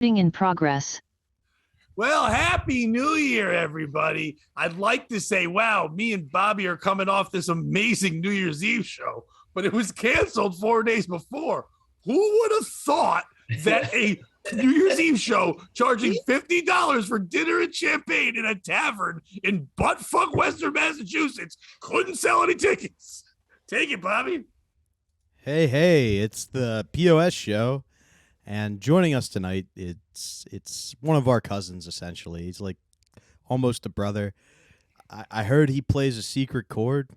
In progress. Well, Happy New Year, everybody. I'd like to say, wow, me and Bobby are coming off this amazing New Year's Eve show, but it was canceled 4 days before. Who would have thought that a New Year's Eve show charging $50 for dinner and champagne in a tavern in buttfuck Western Massachusetts couldn't sell any tickets? Take it, Bobby. Hey, it's the POS show. And joining us tonight, it's one of our cousins, essentially. He's like almost a brother. I heard he plays a secret chord,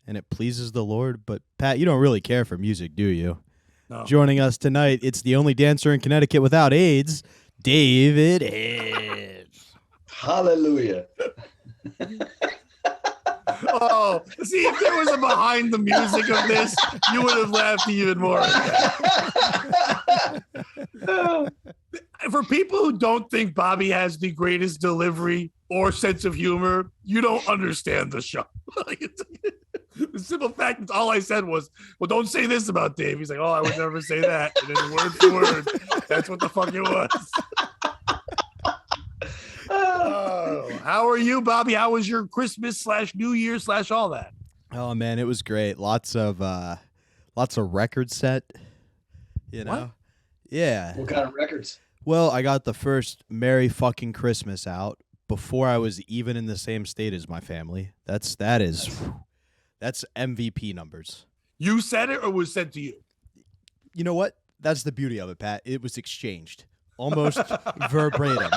and it pleases the Lord. But, Pat, you don't really care for music, do you? No. Joining us tonight, it's the only dancer in Connecticut without AIDS, David Hintz. Hallelujah. Oh, see, if there was a behind the music of this, you would have laughed even more. For people who don't think Bobby has the greatest delivery or sense of humor, you don't understand the show. The simple fact that all I said was, well, don't say this about Dave. He's like, oh, I would never say that. And then word for word, that's what the fuck it was. Oh, how are you, Bobby? How was your Christmas / New Year / all that? Oh man, it was great. Lots of records set. You know, What? Yeah. What kind of records? Well, I got the first Merry Fucking Christmas out before I was even in the same state as my family. That's MVP numbers. You said it or was said to you? You know what? That's the beauty of it, Pat. It was exchanged. Almost verbatim.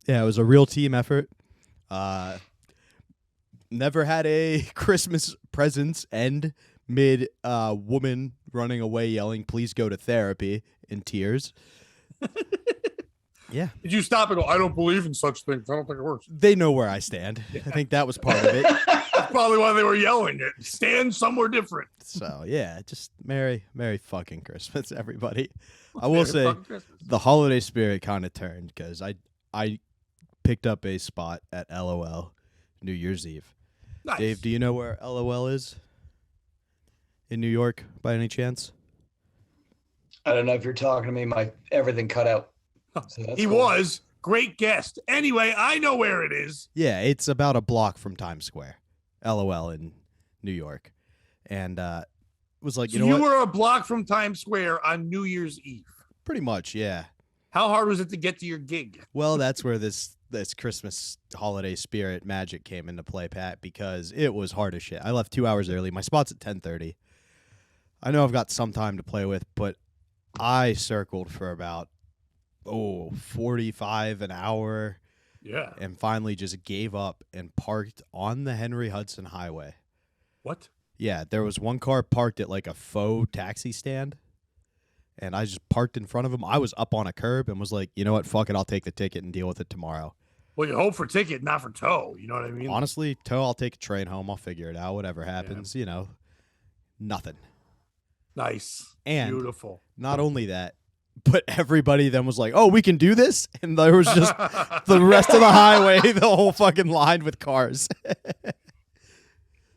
Yeah, it was a real team effort. Never had a Christmas presents end mid woman running away yelling, please go to therapy in tears. Yeah. Did you stop and go, I don't believe in such things. I don't think it works. They know where I stand. I think that was part of it. That's probably why they were yelling it. Stand somewhere different. So, yeah, just Merry fucking Christmas, everybody. I will say fucking Christmas. the holiday spirit kind of turned because I picked up a spot at LOL New Year's Eve. Nice. Dave, do you know where LOL is? In New York, by any chance? I don't know if you're talking to me. My everything cut out. So that's He cool. was. Great guest. Anyway, I know where it is. Yeah, it's about a block from Times Square. LOL in New York. And it was like, So you know what? were a block from Times Square on New Year's Eve. Pretty much, yeah. How hard was it to get to your gig? Well, that's where this Christmas holiday spirit magic came into play, Pat, because it was hard as shit. I left 2 hours early. My spot's at 10:30. I know I've got some time to play with, but I circled for about 45 an hour. Yeah. And finally just gave up and parked on the Henry Hudson Highway. What? Yeah, there was one car parked at like a faux taxi stand, and I just parked in front of him. I was up on a curb and was like, you know what, fuck it, I'll take the ticket and deal with it tomorrow. Well, you hope for ticket, not for tow. You know what I mean? Honestly, tow, I'll take a train home. I'll figure it out. Whatever happens, you know, nothing. Nice. And beautiful. Not only that, but everybody then was like, oh, we can do this? And there was just the rest of the highway, the whole fucking line with cars.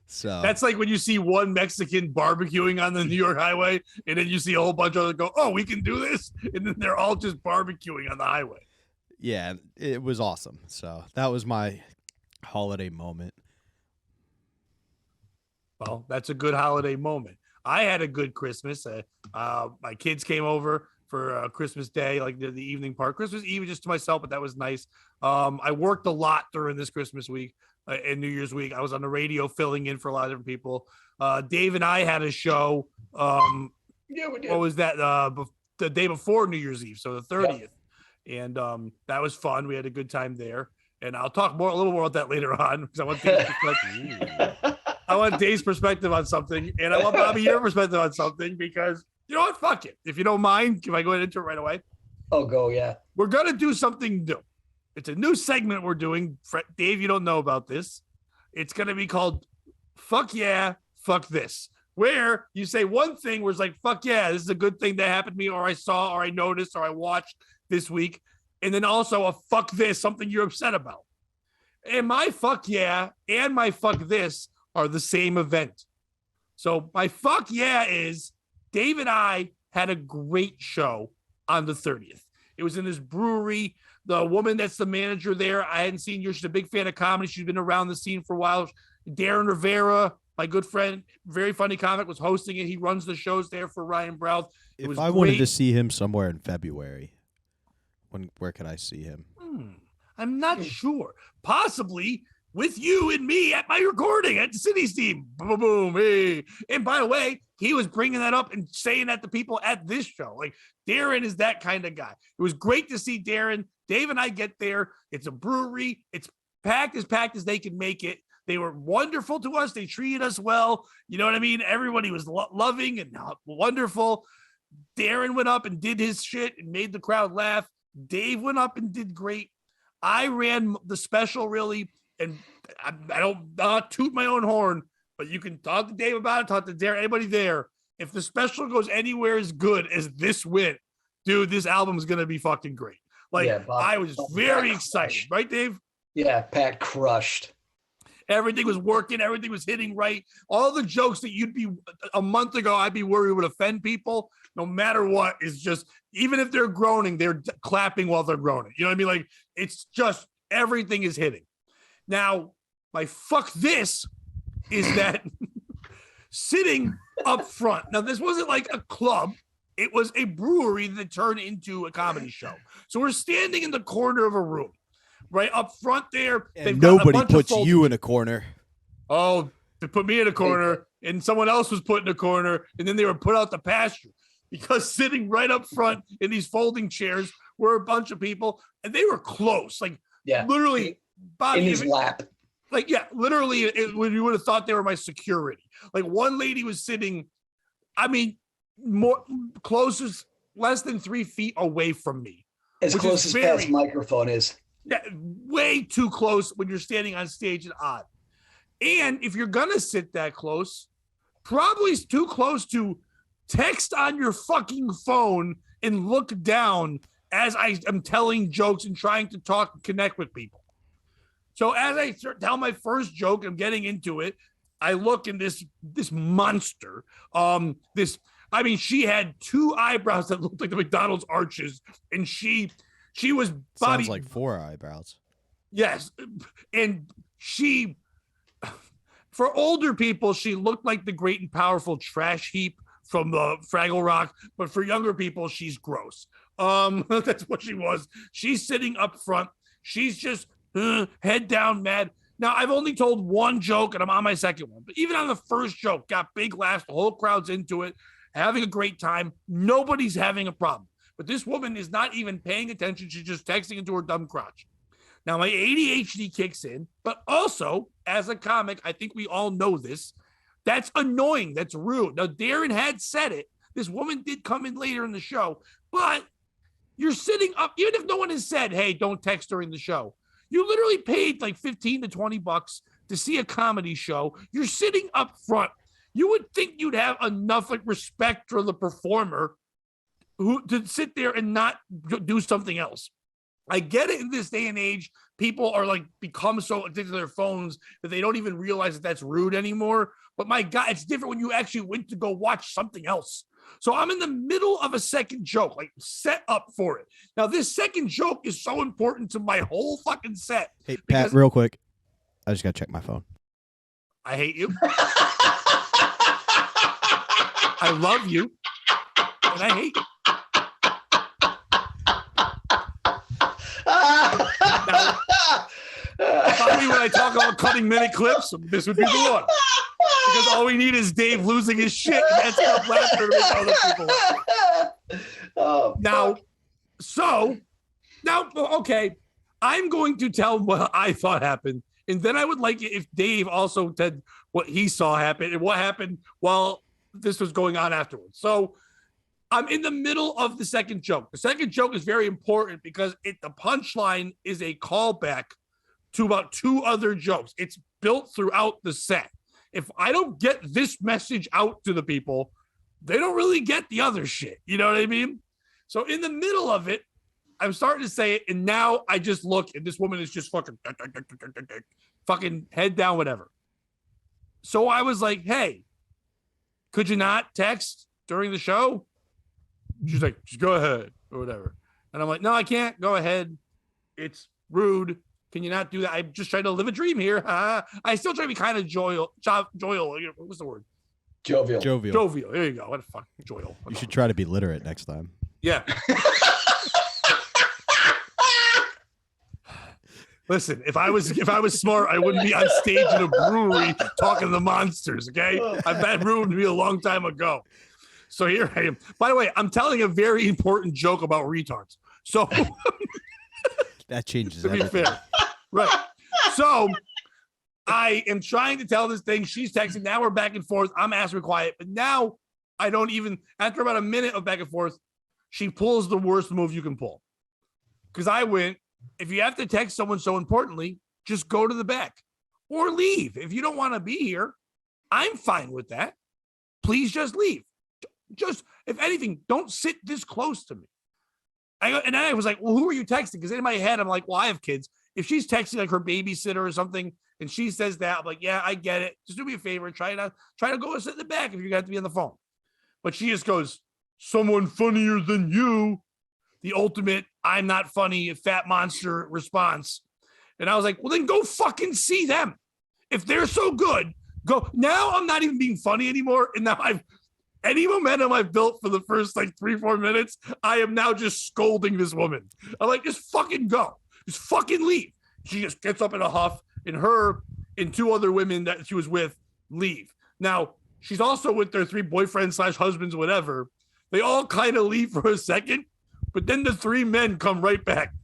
So that's like when you see one Mexican barbecuing on the New York highway, and then you see a whole bunch of others go, oh, we can do this? And then they're all just barbecuing on the highway. Yeah, it was awesome. So that was my holiday moment. Well, that's a good holiday moment. I had a good Christmas. My kids came over for Christmas Day, like the evening part. Christmas Eve just to myself, but that was nice. I worked a lot during this Christmas week and New Year's week. I was on the radio filling in for a lot of different people. Dave and I had a show. Yeah, we did. What was that? The day before New Year's Eve, so the 30th. Yeah. And that was fun. We had a good time there. And I'll talk a little more about that later on because I want Dave's perspective. I want Dave's perspective on something, and I want Bobby your perspective on something because you know what? Fuck it. If you don't mind, can I go ahead into it right away? Oh, go, yeah. We're gonna do something new. It's a new segment we're doing. Dave, you don't know about this. It's gonna be called "Fuck Yeah, Fuck This," where you say one thing where it's like, "Fuck yeah, this is a good thing that happened to me, or I saw, or I noticed, or I watched this week," and then also a "fuck this," something you're upset about. And my fuck yeah and my fuck this are the same event. So my fuck yeah is Dave and I had a great show on the 30th. It was in this brewery. The woman that's the manager there, I hadn't seen her. She's a big fan of comedy. She's been around the scene for a while. Darren Rivera, my good friend, very funny comic, was hosting it. He runs the shows there for Ryan Brouth. If I wanted to see him somewhere in February, where could I see him? I'm not sure. Possibly with you and me at my recording at the City Steam. Boom, boom, hey. And by the way, he was bringing that up and saying that to people at this show. Like, Darren is that kind of guy. It was great to see Darren. Dave and I get there. It's a brewery. It's packed as they can make it. They were wonderful to us. They treated us well. You know what I mean? Everybody was loving and wonderful. Darren went up and did his shit and made the crowd laugh. Dave went up and did great. I ran the special, really, and I don't toot my own horn, but you can talk to Dave about it, talk to Darren, anybody there. If the special goes anywhere as good as this went, dude, this album is going to be fucking great. Like, yeah, I was very excited. Right, Dave? Yeah, Pat crushed. Everything was working. Everything was hitting right. All the jokes that you'd be a month ago, I'd be worried would offend people. No matter what, is just, even if they're groaning, they're clapping while they're groaning. You know what I mean? Like, it's just, everything is hitting. Now, my fuck this is that sitting up front. Now, this wasn't like a club. It was a brewery that turned into a comedy show. So we're standing in the corner of a room. Right up front there. Nobody puts you in a corner. Oh, they put me in a corner, and someone else was put in a corner, and then they were put out the pasture. Because sitting right up front in these folding chairs were a bunch of people, and they were close. Like, literally, Bobby, in his lap. Like, yeah, literally, you would have thought they were my security. Like, one lady was sitting, I mean, closest, less than 3 feet away from me. As close as Pat's microphone is. Yeah, way too close when you're standing on stage and odd. And if you're gonna sit that close, probably too close to text on your fucking phone and look down as I am telling jokes and trying to talk and connect with people. So as I tell my first joke, I'm getting into it. I look in this monster. She had 2 eyebrows that looked like the McDonald's arches, and she was Bobby. Sounds like 4 eyebrows. Yes. And she, for older people, she looked like the great and powerful trash heap from the Fraggle Rock. But for younger people, she's gross. That's what she was. She's sitting up front. She's just head down mad. Now, I've only told one joke and I'm on my second one. But even on the first joke, got big laughs. The whole crowd's into it, having a great time. Nobody's having a problem. But this woman is not even paying attention. She's just texting into her dumb crotch. Now, my ADHD kicks in, but also, as a comic, I think we all know this. That's annoying. That's rude. Now, Darren had said it. This woman did come in later in the show, but you're sitting up, even if no one has said, hey, don't text during the show. You literally paid like $15 to $20 to see a comedy show. You're sitting up front. You would think you'd have enough like respect for the performer who to sit there and not do something else. I get it in this day and age. People are like become so addicted to their phones that they don't even realize that that's rude anymore. But my God, it's different when you actually went to go watch something else. So I'm in the middle of a second joke, like set up for it. Now, this second joke is so important to my whole fucking set. Hey, Pat, real quick. I just got to check my phone. I hate you. I love you. And I hate you. Probably when I talk about cutting minute clips, this would be the one. Because all we need is Dave losing his shit, and that's enough laughter to make other people laugh. Okay, I'm going to tell what I thought happened, and then I would like it if Dave also said what he saw happen and what happened while this was going on afterwards. So I'm in the middle of the second joke. The second joke is very important because the punchline is a callback to about 2 other jokes. It's built throughout the set. If I don't get this message out to the people, they don't really get the other shit. You know what I mean? So in the middle of it, I'm starting to say it, and now I just look, and this woman is just fucking head down, whatever. So I was like, hey, could you not text during the show? She's like, just go ahead or whatever. And I'm like, no, I can't. Go ahead. It's rude. Can you not do that? I'm just trying to live a dream here. I still try to be kind of jovial. What's the word? Jovial. There you go. What the fuck? Jovial. You should try to be literate next time. Yeah. Listen, if I was smart, I wouldn't be on stage in a brewery talking to the monsters. Okay, that ruined me a long time ago. So here I am. By the way, I'm telling a very important joke about retards. So that changes to be everything. fair, right? So I am trying to tell this thing. She's texting. Now we're back and forth. I'm asking her quiet, but now I don't even. After about a minute of back and forth, she pulls the worst move you can pull. Because I went. If you have to text someone so importantly, just go to the back or leave. If you don't want to be here, I'm fine with that. Please just leave. Just, if anything, don't sit this close to me. And I was like, well, who are you texting? Because in my head, I'm like, well, I have kids. If she's texting like her babysitter or something, and she says that, I'm like, yeah, I get it. Just do me a favor. Try to go and sit in the back if you got to be on the phone. But she just goes, someone funnier than you. The ultimate, I'm not funny, fat monster response. And I was like, well, then go fucking see them. If they're so good, go. Now I'm not even being funny anymore. And now any momentum I've built for the first like 3-4 minutes, I am now just scolding this woman. I'm like, just fucking go. Just fucking leave. She just gets up in a huff, and her and 2 other women that she was with leave. Now, she's also with their 3 boyfriends / husbands, whatever. They all kind of leave for a second. But then the 3 men come right back.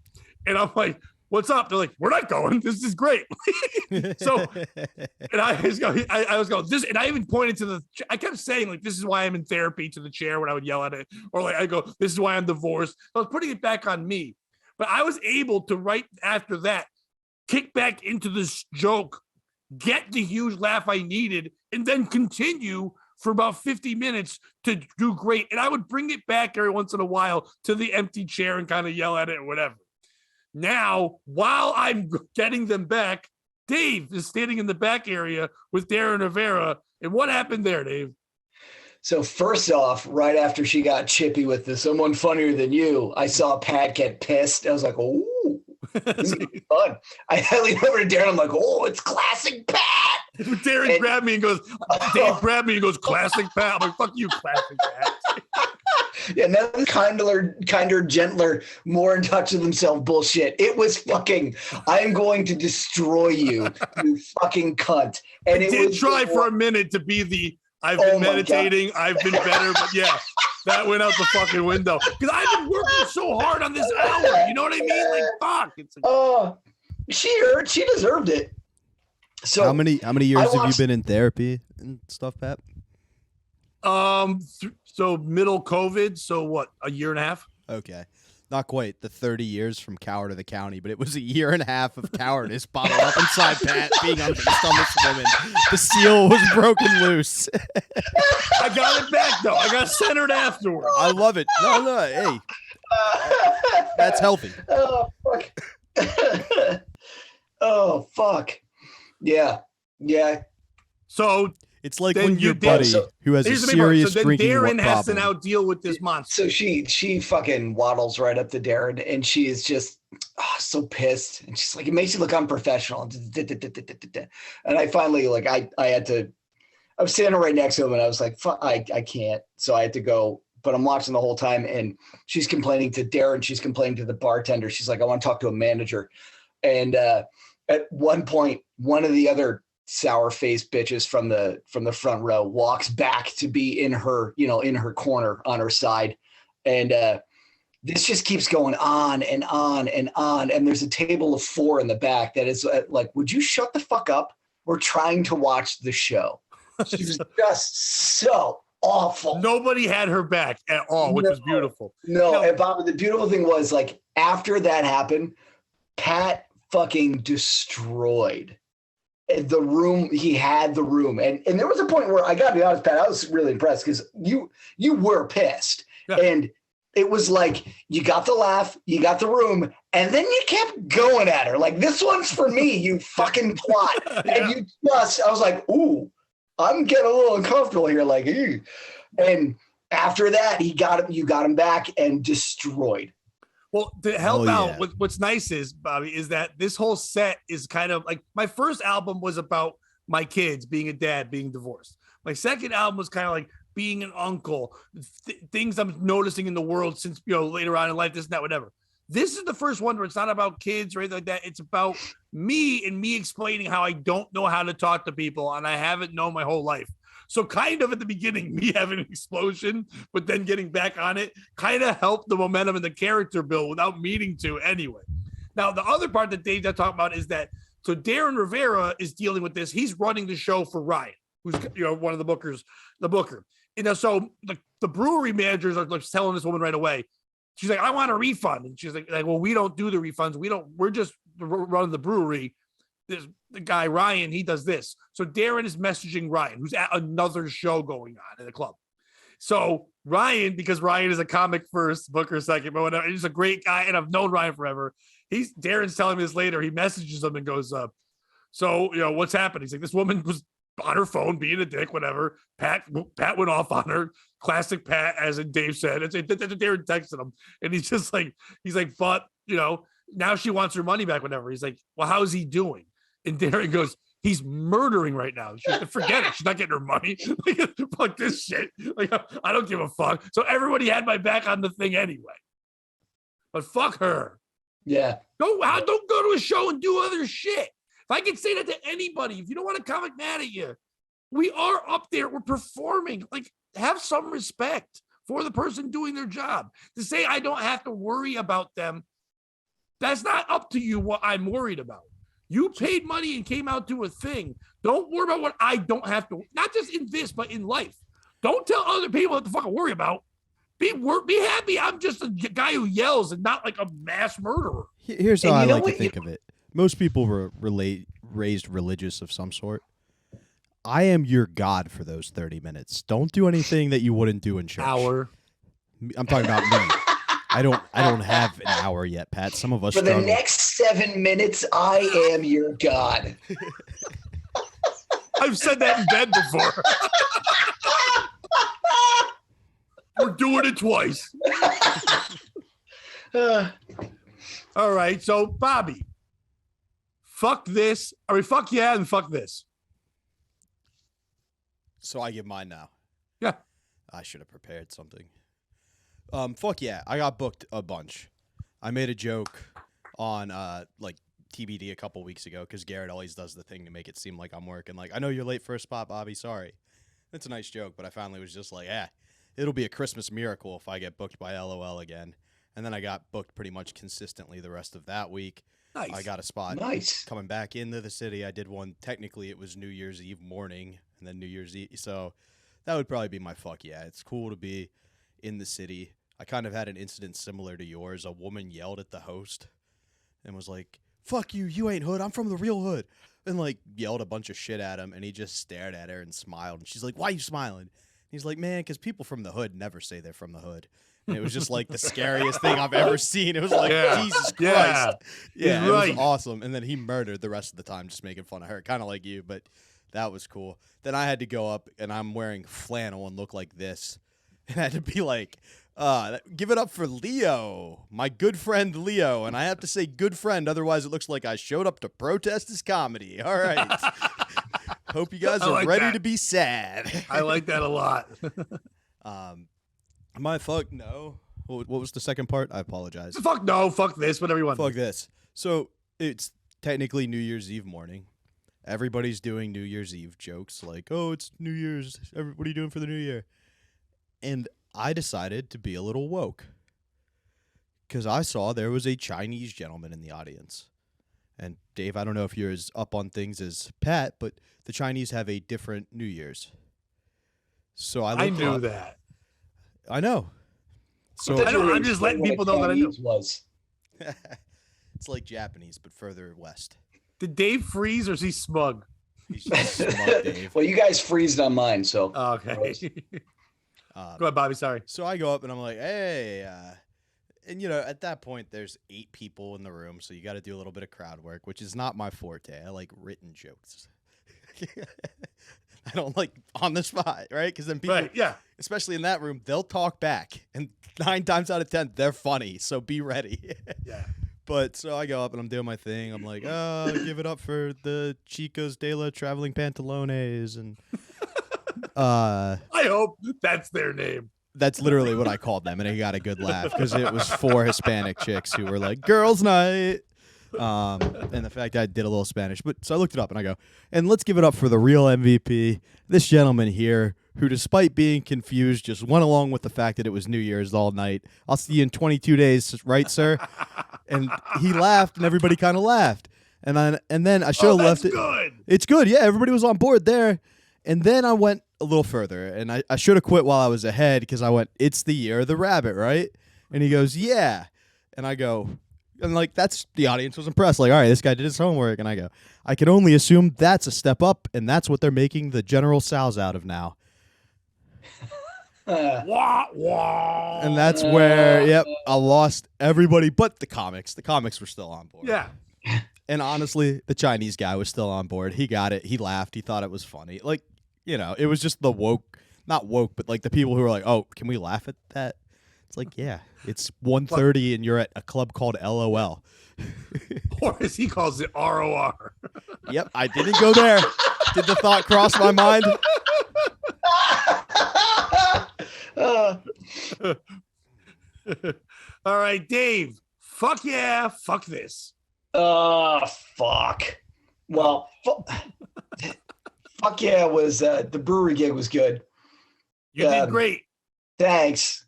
And I'm like, what's up? They're like, we're not going. This is great. So, and I was going, this, and I even pointed to I kept saying, like, this is why I'm in therapy to the chair when I would yell at it. Or like, I go, this is why I'm divorced. I was putting it back on me. But I was able to, right after that, kick back into this joke, get the huge laugh I needed, and then continue for about 50 minutes to do great. And I would bring it back every once in a while to the empty chair and kind of yell at it or whatever. Now, while I'm getting them back, Dave is standing in the back area with Darren Rivera. And what happened there, Dave? So first off, right after she got chippy with the someone funnier than you, I saw Pat get pissed. I was like, oh, this is fun. I leaned over to Darren. I'm like, oh, it's classic Pat. Darren grabbed me and goes, Dave grabbed me and goes, classic Pat. I'm like, fuck you, classic Pat. Yeah, that's kinder, gentler, more in touch with himself bullshit. It was fucking, I am going to destroy you, you fucking cunt. And it did try for a minute to be the, I've been meditating, I've been better, but yeah, that went out the fucking window. Because I've been working so hard on this hour. You know what I mean? Like, fuck. It's she deserved it. So how many years have you been in therapy and stuff, Pat? So middle COVID. So what? A year and a half? Okay. Not quite the 30 years from coward to the county, but it was a year and a half of cowardice bottled up inside Pat being unleashed on this woman. The seal was broken loose. I got it back, though. I got centered afterwards. I love it. No, hey. That's healthy. Oh, fuck. Oh, fuck. Yeah. So it's like when your buddy who has a serious drinking problem. Darren has to now deal with this monster. So she fucking waddles right up to Darren, and she is just so pissed. And she's like, it makes you look unprofessional. And I finally, like, I was standing right next to him, and I was like, fuck, I can't. So I had to go. But I'm watching the whole time, and she's complaining to Darren. She's complaining to the bartender. She's like, I want to talk to a manager. And at one point, one of the other sour-faced bitches from the front row walks back to be in her corner on her side. And this just keeps going on and on and on. And there's a table of 4 in the back that is like, would you shut the fuck up? We're trying to watch the show. She was just so awful. Nobody had her back at all, which was beautiful. No, and Bob, the beautiful thing was, like, after that happened, Pat fucking destroyed the room. He had the room. And there was a point where, I gotta be honest, Pat, I was really impressed because you were pissed. Yeah. And it was like, you got the laugh, you got the room, and then you kept going at her. Like, this one's for me, you fucking twat. Yeah. And I was like, ooh, I'm getting a little uncomfortable here. Like, ew. And After that, you got him back and destroyed. Well, to help Oh, out, yeah. what's nice is, Bobby, is that this whole set is kind of like my first album was about my kids being a dad, being divorced. My second album was kind of like being an uncle, things I'm noticing in the world since, later on in life, this and that, whatever. This is the first one where it's not about kids or anything like that. It's about me and me explaining how I don't know how to talk to people and I haven't known my whole life. So kind of at the beginning, me having an explosion, but then getting back on it kind of helped the momentum and the character build without meaning to anyway. Now, the other part that Dave's talking about is that, so Darren Rivera is dealing with this. He's running the show for Ryan, who's, one of the bookers, the booker. So the brewery managers are like telling this woman right away. She's like, I want a refund. And she's like, well, we don't do the refunds. We're just running the brewery. There's the guy, Ryan, he does this. So Darren is messaging Ryan, who's at another show going on in the club. So Ryan, because Ryan is a comic first, booker second, but whatever, he's a great guy, and I've known Ryan forever. Darren's telling me this later. He messages him and goes, so, what's happened? He's like, this woman was on her phone being a dick, whatever. Pat went off on her. Classic Pat, as in Dave said. Darren texted him, and he's like, but, now she wants her money back, whatever. He's like, well, how's he doing? And Darren goes, he's murdering right now. Forget it. She's not getting her money. Fuck this shit. I don't give a fuck. So everybody had my back on the thing anyway. But fuck her. Yeah. Don't go to a show and do other shit. If I can say that to anybody, if you don't want a comic mad at you, we are up there. We're performing. Have some respect for the person doing their job. To say I don't have to worry about them, that's not up to you what I'm worried about. You paid money and came out to a thing. Don't worry about what I don't have to, not just in this, but in life. Don't tell other people what to fucking worry about. Be happy. I'm just a guy who yells and not like a mass murderer. Here's how I like to think of it. Most people were raised religious of some sort. I am your God for those 30 minutes. Don't do anything that you wouldn't do in church. Hour. I'm talking about me. I don't have an hour yet, Pat. Some of us for struggle. The next 7 minutes, I am your God. I've said that in bed before. We're doing it twice. All right, so Bobby, fuck this. Fuck yeah and fuck this. So I give mine now. Yeah. I should have prepared something. Fuck yeah, I got booked a bunch. I made a joke on TBD a couple weeks ago because Garrett always does the thing to make it seem like I'm working. Like, I know you're late for a spot, Bobby. Sorry. It's a nice joke, but I finally was just like, it'll be a Christmas miracle if I get booked by LOL again. And then I got booked pretty much consistently the rest of that week. Nice. I got a spot coming back into the city. I did one. Technically, it was New Year's Eve morning and then New Year's Eve. So that would probably be my fuck yeah. It's cool to be in the city. I kind of had an incident similar to yours. A woman yelled at the host and was like, fuck you, you ain't hood, I'm from the real hood. And yelled a bunch of shit at him, and he just stared at her and smiled. And she's like, why are you smiling? And he's like, man, because people from the hood never say they're from the hood. And it was just the scariest thing I've ever seen. It was Jesus Christ. Yeah, it was awesome. And then he murdered the rest of the time just making fun of her, kind of like you, but that was cool. Then I had to go up, and I'm wearing flannel and look like this. And I had to be like, give it up for Leo, my good friend Leo. And I have to say good friend, otherwise it looks like I showed up to protest his comedy. All right. Hope you guys are ready to be sad. I like that a lot. My fuck no. What was the second part? I apologize. Fuck no, fuck this, whatever you want. Fuck this. So it's technically New Year's Eve morning. Everybody's doing New Year's Eve jokes like, oh, it's New Year's. What are you doing for the New Year? And I decided to be a little woke because I saw there was a Chinese gentleman in the audience. And Dave, I don't know if you're as up on things as Pat, but the Chinese have a different New Year's. So I knew that. I know. So I'm just letting people know that I knew. It's like Japanese, but further west. Did Dave freeze or is he smug? He's just smug, Dave. Well, you guys freezed on mine, so. Okay. Go ahead, Bobby. Sorry. So I go up and I'm like, hey, and at that point there's 8 people in the room, so you got to do a little bit of crowd work, which is not my forte. I like written jokes. I don't like on the spot, right? Because then people, Right. Yeah. especially in that room, they'll talk back, and 9 times out of 10, they're funny. So be ready. Yeah. But so I go up and I'm doing my thing. I'm like, oh, give it up for the Chicos de la Traveling Pantalones, and I hope that's their name. that's literally what I called them, and I got a good laugh because it was 4 Hispanic chicks who were like, girls' night. And the fact I did a little Spanish. But so I looked it up and I go, and let's give it up for the real MVP, this gentleman here, who despite being confused, just went along with the fact that it was New Year's all night. I'll see you in 22 days, right, sir? And he laughed, and everybody kind of laughed. And then I should have left it. Good. It's good, yeah. Everybody was on board there. And then I went a little further, and I should have quit while I was ahead because I went, it's the year of the rabbit, right? And he goes, yeah. And I go, and like that's the audience was impressed. Like, all right, this guy did his homework. And I go, I can only assume that's a step up, and that's what they're making the General Tso's out of now. Wah, wah. And that's where, yep, I lost everybody but the comics. The comics were still on board. Yeah. And honestly, the Chinese guy was still on board. He got it. He laughed. He thought it was funny. Like, it was just the not woke, but like the people who were like, oh, can we laugh at that? It's like, yeah, it's 1:30 and you're at a club called LOL. Or as he calls it, ROR. Yep, I didn't go there. Did the thought cross my mind? All right, Dave. Fuck yeah. Fuck this. Fuck. Well, fuck yeah was the brewery gig was good. You did great. Thanks.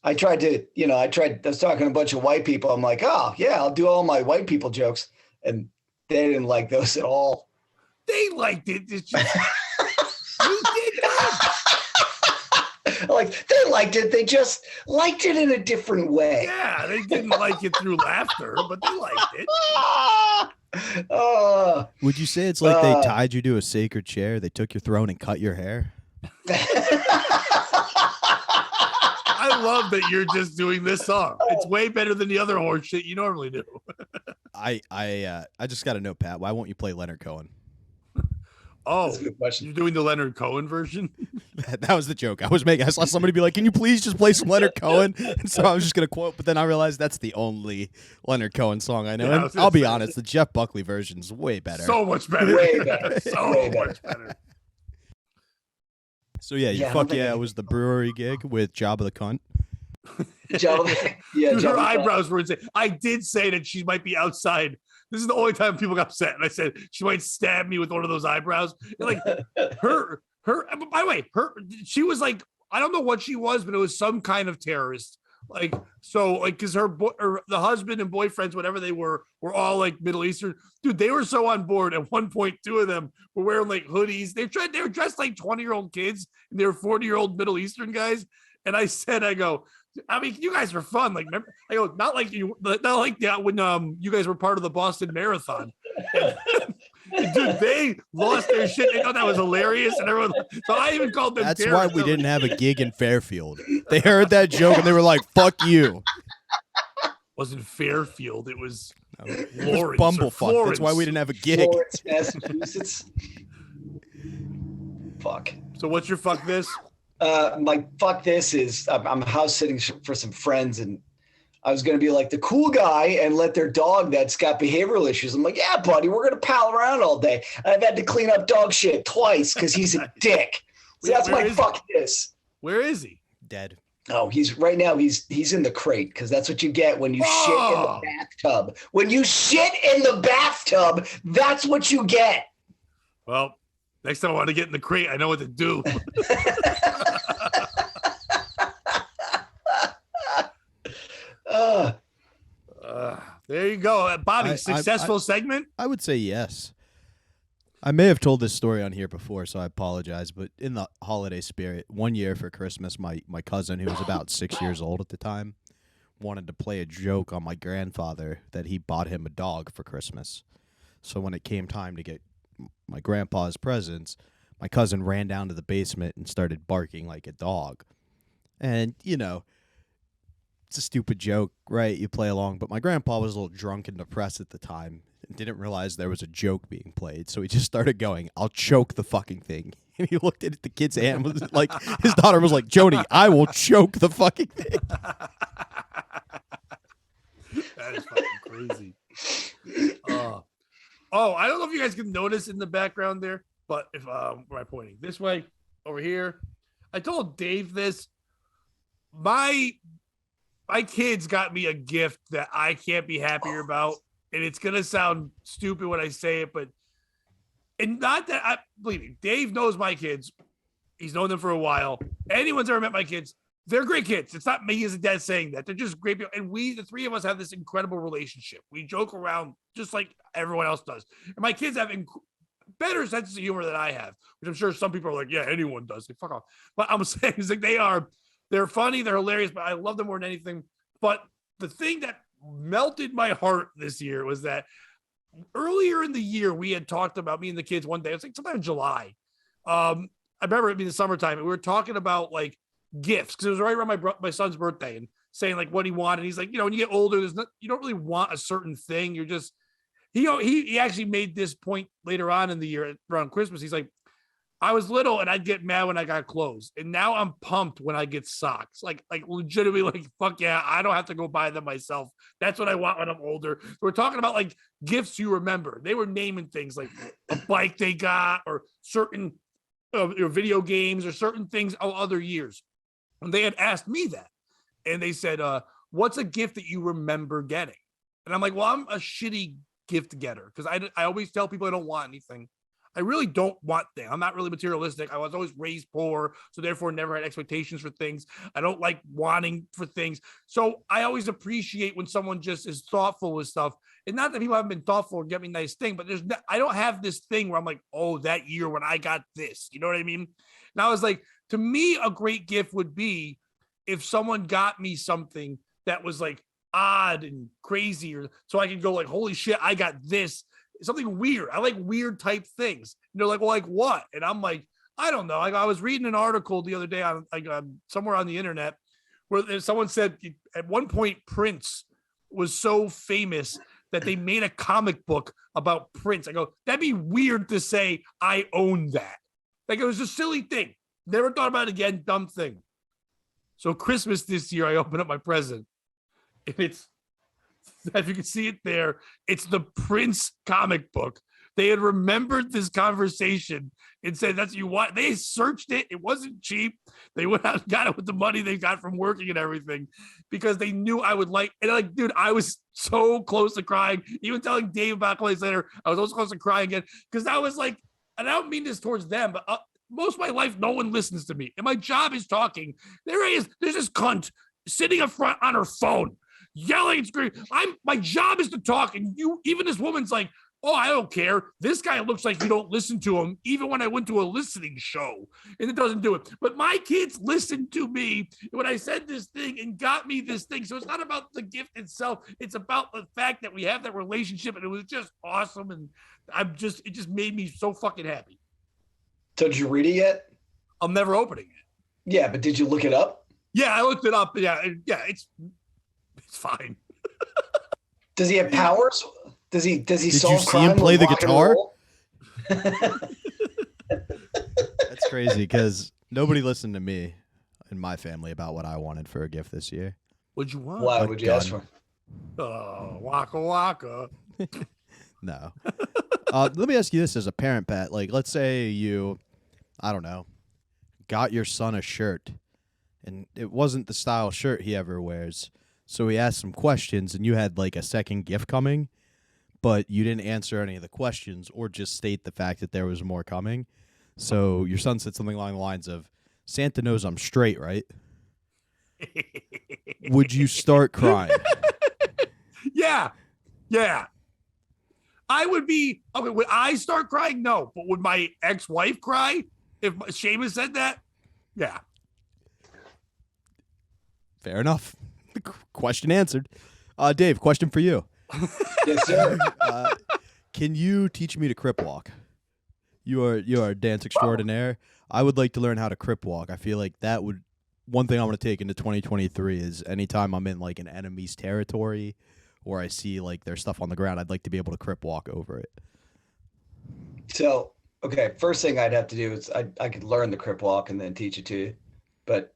I tried to, I was talking to a bunch of white people. I'm like, oh yeah, I'll do all my white people jokes. And they didn't like those at all. They liked it. It's just, you did that. Like they liked it. They just liked it in a different way. Yeah, they didn't like it through laughter, but they liked it. Would you say it's like they tied you to a sacred chair, they took your throne and cut your hair? I love that you're just doing this song. It's way better than the other horse shit you normally do. I just got a note, Pat. Why won't you play Leonard Cohen? Oh, That's a good question. You're doing the Leonard Cohen version? That was the joke I was making. I saw somebody be like, can you please just play some Leonard Cohen? And so I was just going to quote, but then I realized that's the only Leonard Cohen song I know. Yeah, And I'll be honest, the Jeff Buckley version's way better. So much better. Way better. So Way much better. So yeah, fuck yeah, it was the brewery gig with Jabba the Cunt. Dude, her eyebrows were insane. I did say that she might be outside. This is the only time people got upset. And I said she might stab me with one of those eyebrows. And like her, by the way, she was like, I don't know what she was, but it was some kind of terrorist. Like, so like, cause the husband and boyfriends, whatever they were all like Middle Eastern. Dude, they were so on board. At one point, 2 of them were wearing like hoodies. They were dressed like 20-year-old kids, and they were 40-year-old Middle Eastern guys. And I go, I mean, you guys are fun. Like, remember, I go, not like that when you guys were part of the Boston Marathon. Dude, they lost their shit. They thought that was hilarious, and everyone. So I even called them. That's why we didn't have a gig in Fairfield. They heard that joke and they were like, "Fuck you." Wasn't Fairfield. It was Lawrence. Bumblefuck. That's why we didn't have a gig. Florence, Massachusetts. Fuck. So what's your fuck this? My fuck this is I'm house sitting for some friends, and I was going to be like the cool guy and let their dog that's got behavioral issues. I'm like, yeah, buddy, we're going to pal around all day. And I've had to clean up dog shit twice because he's a dick. So that's my fuck this. Where is he? Dead. Oh, he's in the crate because that's what you get when you shit in the bathtub. When you shit in the bathtub, that's what you get. Well, next time I want to get in the crate, I know what to do. There you go. Bobby, successful segment? I would say yes. I may have told this story on here before, so I apologize. But in the holiday spirit, one year for Christmas, my cousin, who was about 6 years old at the time, wanted to play a joke on my grandfather that he bought him a dog for Christmas. So when it came time to get my grandpa's presents, my cousin ran down to the basement and started barking like a dog. And, it's a stupid joke, right? You play along. But my grandpa was a little drunk and depressed at the time. Didn't realize there was a joke being played, so he just started going, "I'll choke the fucking thing." And he looked at the kid's hand, was like, his daughter was like, "Jody, I will choke the fucking thing." That is fucking crazy. I don't know if you guys can notice in the background there, but if where am I pointing? This way, over here. I told Dave this. My kids got me a gift that I can't be happier about. And it's gonna sound stupid when I say it, but not that I believe me, Dave knows my kids. He's known them for a while. Anyone's ever met my kids, they're great kids. It's not me as a dad saying that. They're just great people. And we, the three of us, have this incredible relationship. We joke around just like everyone else does. And my kids have better sense of humor than I have, which I'm sure some people are like, yeah, anyone does. Like, fuck off. But I'm saying is like they're funny, they're hilarious, but I love them more than anything. But the thing that melted my heart this year was that earlier in the year we had talked about, me and the kids one day, it was like sometime in July. I remember it being the summertime, and we were talking about like gifts because it was right around my son's birthday, and saying like what he wanted. He's like, when you get older, you don't really want a certain thing. You're just he actually made this point later on in the year around Christmas. He's like, I was little and I'd get mad when I got clothes, and now I'm pumped when I get socks. Like legitimately, like, fuck yeah, I don't have to go buy them myself. That's what I want when I'm older. So we're talking about like gifts you remember. They were naming things like a bike they got, or certain video games, or certain things of other years. And they had asked me that, and they said, "What's a gift that you remember getting?" And I'm like, "Well, I'm a shitty gift getter because I always tell people I don't want anything." I really don't want things. I'm not really materialistic. I was always raised poor, so therefore never had expectations for things. I don't like wanting for things. So I always appreciate when someone just is thoughtful with stuff. And not that people haven't been thoughtful and get me nice thing, but I don't have this thing where I'm like, oh, that year when I got this, you know what I mean? And I was like, to me, a great gift would be if someone got me something that was like odd and crazy, or so I could go like, holy shit, I got this. Something weird. I like weird type things. And they're like, well, like what? And I'm like, I don't know. I was reading an article the other day on somewhere on the internet where someone said at one point Prince was so famous that they made a comic book about Prince. I go, that'd be weird to say I own that. Like, it was a silly thing. Never thought about it again. Dumb thing. So Christmas this year, I opened up my present, and it's, if you can see it there, it's the Prince comic book. They had remembered this conversation and said, that's what you want. They searched it. It wasn't cheap. They went out and got it with the money they got from working and everything, because they knew I would like, and like, dude, I was so close to crying. Even telling Dave about it later, I was also close to crying again, because I was like, and I don't mean this towards them, but most of my life, no one listens to me. And my job is talking. There's this cunt sitting up front on her phone, yelling and screaming. My job is to talk, and even this woman's like, oh, I don't care. This guy looks like you don't listen to him, even when I went to a listening show, and it doesn't do it. But my kids listened to me when I said this thing and got me this thing. So it's not about the gift itself. It's about the fact that we have that relationship, and it was just awesome. And it just made me so fucking happy. So did you read it yet? I'm never opening it. Yeah, but did you look it up? Yeah, I looked it up. Yeah, it's fine. Does he have powers? Does he Did solve you see crime him play with the rock and guitar? roll? That's crazy, because nobody listened to me in my family about what I wanted for a gift this year. What'd you want? Why would you ask for? Oh, waka waka. No. Let me ask you this as a parent, Pat. Like, let's say you, I don't know, got your son a shirt, and it wasn't the style shirt he ever wears. So he asked some questions, and you had like a second gift coming, but you didn't answer any of the questions or just state the fact that there was more coming. So your son said something along the lines of, Santa knows I'm straight, right? Would you start crying? Yeah. I would be, okay, would I start crying? No. But would my ex-wife cry if Seamus said that? Yeah. Fair enough. Question answered. Dave, question for you. Yes, sir. Can you teach me to crip walk? You are a dance extraordinaire. I would like to learn how to crip walk. I feel like that would, one thing I want to take into 2023 is anytime I'm in like an enemy's territory, or I see like there's stuff on the ground, I'd like to be able to crip walk over it. So, okay, first thing I'd have to do is I could learn the crip walk and then teach it to you. But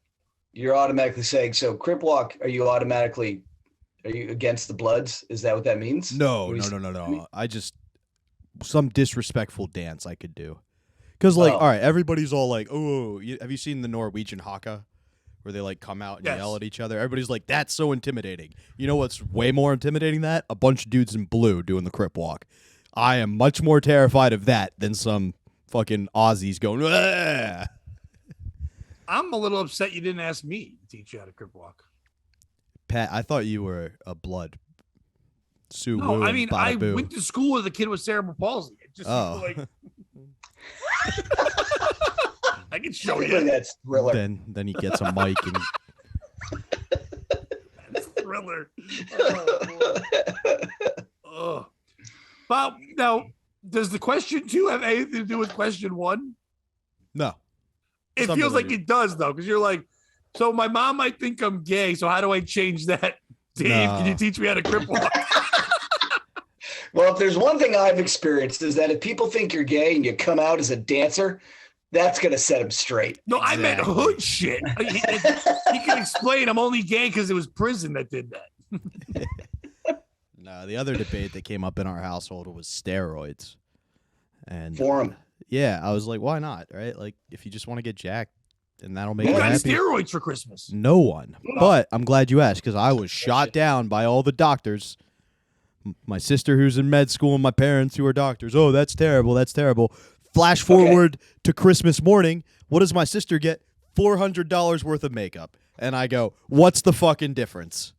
you're automatically saying, so crip walk, are you against the Bloods? Is that what that means? No. I just some disrespectful dance I could do. Because all right, everybody's all like, oh, have you seen the Norwegian haka? Where they like come out and yell at each other. Everybody's like, that's so intimidating. You know what's way more intimidating than that? A bunch of dudes in blue doing the crip walk. I am much more terrified of that than some fucking Aussies going, ah! I'm a little upset you didn't ask me to teach you how to crip walk. Pat, I thought you were a blood. No, I mean, I went to school with a kid with cerebral palsy. It just like... I can show you. That's Thriller. Then he gets a mic and that's Thriller. Oh. Bob, now, does the question 2 have anything to do with question 1? No. It feels like it does, though, because you're like, so my mom might think I'm gay, so how do I change that? Dave, can you teach me how to crip walk? Well, if there's one thing I've experienced is that if people think you're gay and you come out as a dancer, that's going to set them straight. No, exactly. I meant hood shit. He can explain I'm only gay because it was prison that did that. No, the other debate that came up in our household was steroids. And for him. Yeah, I was like, why not? Right? Like, if you just want to get jacked, and that'll make you happy. Who got steroids for Christmas? No one. But I'm glad you asked because I was shot down by all the doctors. My sister who's in med school and my parents who are doctors. Oh, that's terrible. That's terrible. Flash forward to Christmas morning. What does my sister get? $400 worth of makeup. And I go, what's the fucking difference?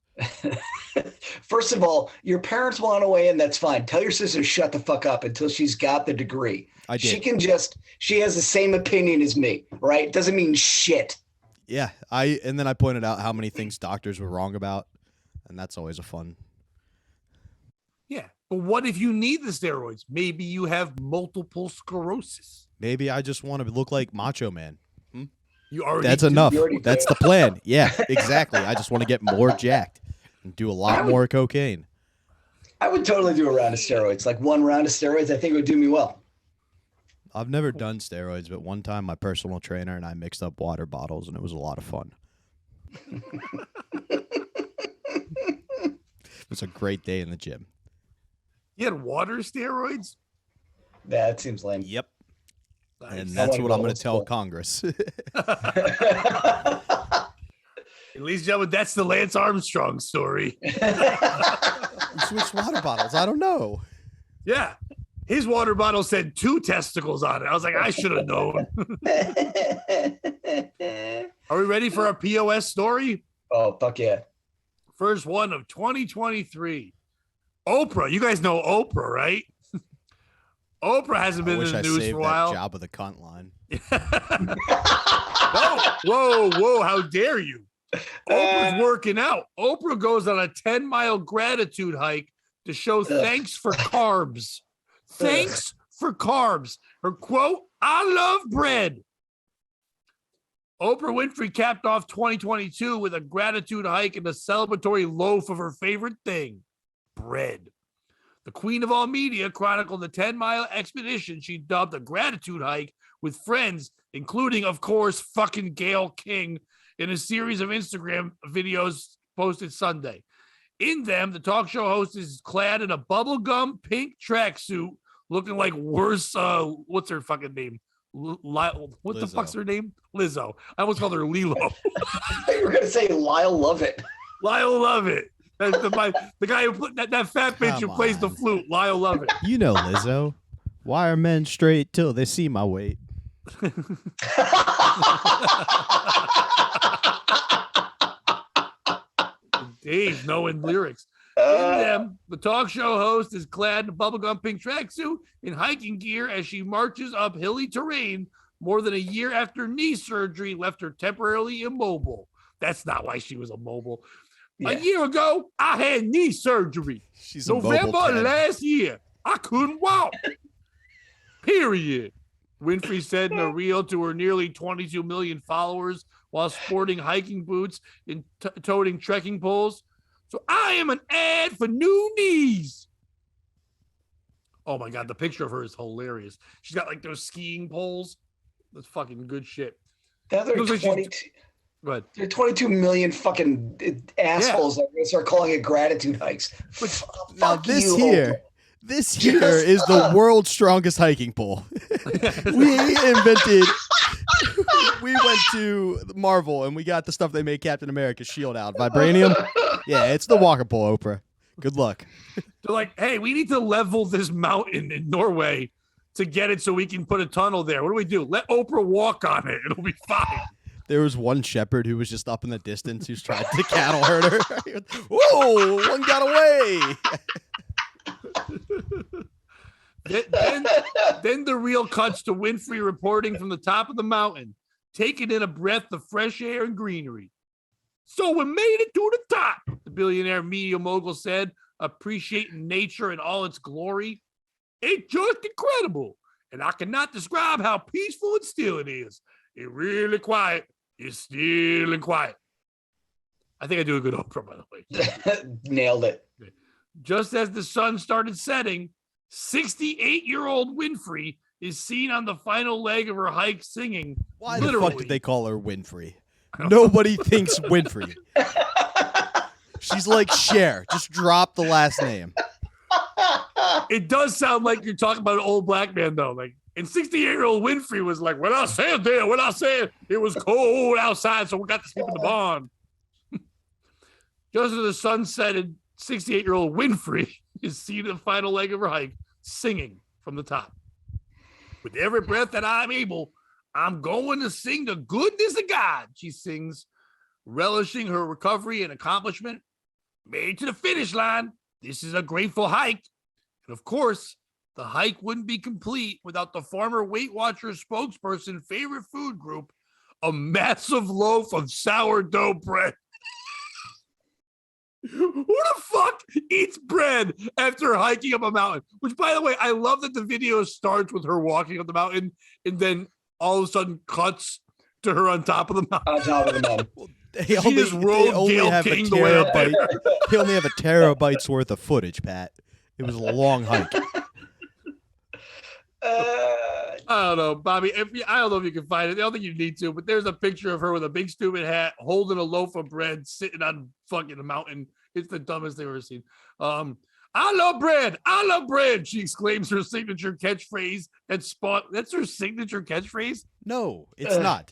First of all, your parents want to weigh in. That's fine. Tell your sister to shut the fuck up until she's got the degree. I did. She has the same opinion as me, right? Doesn't mean shit. Yeah. And then I pointed out how many things doctors were wrong about. And that's always a fun. Yeah. But what if you need the steroids? Maybe you have multiple sclerosis. Maybe I just want to look like Macho Man. You already That's enough. That's the plan. Yeah, exactly. I just want to get more jacked and do a lot more cocaine. I would totally do a round of steroids. Like one round of steroids, I think it would do me well. I've never done steroids, but one time my personal trainer and I mixed up water bottles, and it was a lot of fun. It was a great day in the gym. You had water steroids? Yeah, that seems lame. Yep. Nice. And that's what I'm going to tell Congress. Ladies and gentlemen, that's the Lance Armstrong story. You switched water bottles. I don't know. Yeah. His water bottle said 2 testicles on it. I was like, I should have known. Are we ready for our POS story? Oh, fuck yeah. First one of 2023. Oprah. You guys know Oprah, right? Oprah hasn't been in the news for a while. That job of the cunt line. Whoa, how dare you? Oprah's working out. Oprah goes on a 10-mile gratitude hike to show thanks for carbs. Thanks for carbs. Her quote, I love bread. Oprah Winfrey capped off 2022 with a gratitude hike and a celebratory loaf of her favorite thing, bread. The queen of all media chronicled the 10-mile expedition she dubbed a gratitude hike with friends, including, of course, fucking Gayle King, in a series of Instagram videos posted Sunday. In them, the talk show host is clad in a bubblegum pink tracksuit, looking like worse. What's her fucking name? What the fuck's her name? Lizzo. I almost called her Lilo. You were going to say Lyle Lovett. Lyle Lovett. The guy who put that fat bitch who plays the flute, Lyle Lovett. You know Lizzo. Why are men straight till they see my weight? Dave knowing lyrics. In them, the talk show host is clad in a bubblegum pink tracksuit in hiking gear as she marches up hilly terrain more than a year after knee surgery left her temporarily immobile. That's not why she was immobile. Yeah. A year ago, I had knee surgery. She's November last year. I couldn't walk. Period. Winfrey said in a reel to her nearly 22 million followers while sporting hiking boots and toting trekking poles. So I am an ad for new knees. Oh my God, the picture of her is hilarious. She's got like those skiing poles. That's fucking good shit. Now they're Looks like 22. Go ahead. There are 22 million fucking assholes that are going to start calling it gratitude hikes. Now Fuck this you, here, Oprah. this here is the world's strongest hiking pole. We invented. We went to Marvel and we got the stuff they made Captain America's shield out. Vibranium. Yeah, it's the walking pole, Oprah. Good luck. They're like, hey, we need to level this mountain in Norway to get it so we can put a tunnel there. What do? Let Oprah walk on it. It'll be fine. There was one shepherd who was just up in the distance who's tried to cattle herder. Whoa, one got away. Then the reel cuts to Winfrey reporting from the top of the mountain, taking in a breath of fresh air and greenery. So we made it to the top, the billionaire media mogul said, appreciating nature in all its glory. It's just incredible, and I cannot describe how peaceful and still it is. It's really quiet. It's still and quiet. I think I do a good Oprah, by the way. Nailed it. Just as the sun started setting, 68-year-old Winfrey is seen on the final leg of her hike singing. Why literally. the fuck did they call her Winfrey? Nobody thinks Winfrey. She's like Cher. Just drop the last name. It does sound like you're talking about an old black man, though. Like, and 68-year-old Winfrey was like, when I said it was cold outside, so we got to sleep in the barn. Just as the sun set, 68-year-old Winfrey is seen in the final leg of her hike, singing from the top. With every breath that I'm able, I'm going to sing the goodness of God, she sings, relishing her recovery and accomplishment. Made to the finish line. This is a grateful hike. And of course, the hike wouldn't be complete without the former Weight Watchers spokesperson favorite food group, a massive loaf of sourdough bread. Who the fuck eats bread after hiking up a mountain? Which, by the way, I love that the video starts with her walking up the mountain and then all of a sudden cuts to her on top of the mountain. On top of the mountain. They only have a terabyte's worth of footage, Pat. It was a long hike. I don't know, Bobby. I don't know if you can find it. I don't think you need to, but there's a picture of her with a big stupid hat holding a loaf of bread sitting on fucking a mountain. It's the dumbest thing I've ever seen. I love bread. I love bread. She exclaims her signature catchphrase and spot. That's her signature catchphrase? No, it's not.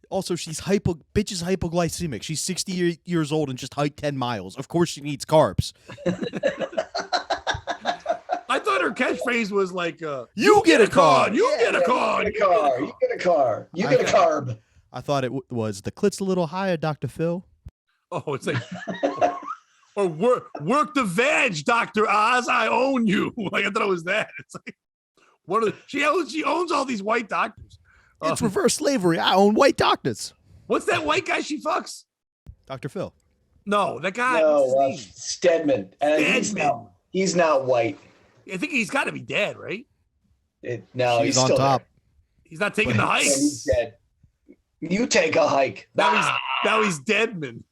Also, she's bitch is hypoglycemic. She's 60 years old and just hiked 10 miles. Of course she needs carbs. I thought her catchphrase was like, you get a car. You get a car. You get a car. You get a car. You get a carb. I thought it was the clit's a little higher, Dr. Phil. Oh, it's like, or work the veg, Dr. Oz. I own you. Like, I thought it was that. It's like, one of the, she owns all these white doctors. It's reverse slavery. I own white doctors. What's that white guy she fucks? Dr. Phil. No, that guy. No, Stedman. He's not white. I think he's got to be dead, right? No, he's on still top. there. He's not taking the hike. Yeah, he's dead. You take a hike. Now he's Deadman.